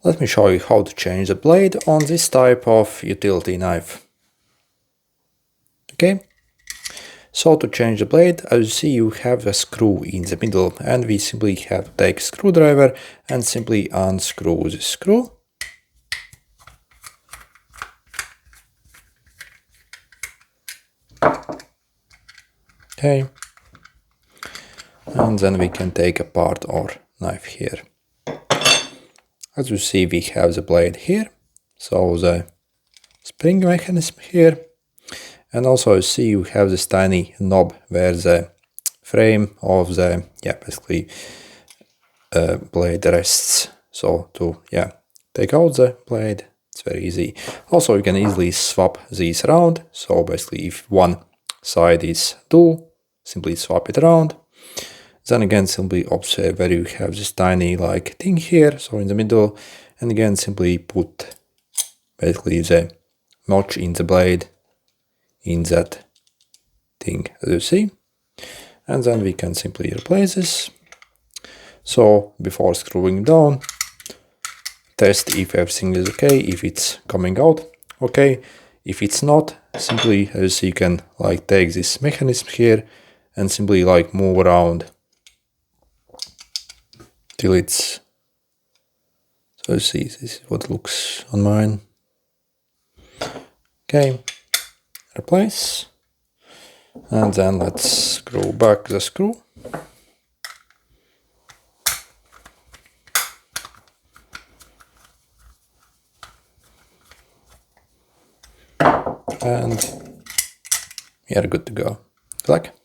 Let me show you how to change the blade on this type of utility knife. Okay, so to change the blade, as you see, you have a screw in the middle, and we simply have to take a screwdriver and simply unscrew the screw. Okay, and then we can take apart our knife here. As you see, we have the blade here, so the spring mechanism here, and also you see you have this tiny knob where the frame of the basically blade rests. So to take out the blade, it's very easy. Also you can easily swap these around, so basically if one side is dull, simply swap it around. Then again simply observe where you have this tiny like thing here, so in the middle, and again simply put basically the notch in the blade in that thing, as you see, and then we can simply replace this. So before screwing down, test if everything is okay, if it's coming out okay. If it's not, simply, as you see, you can like take this mechanism here and simply like move around till it's, so you see, this is what it looks on mine. Okay, replace, and then let's screw back the screw. And we are good to go. Good luck.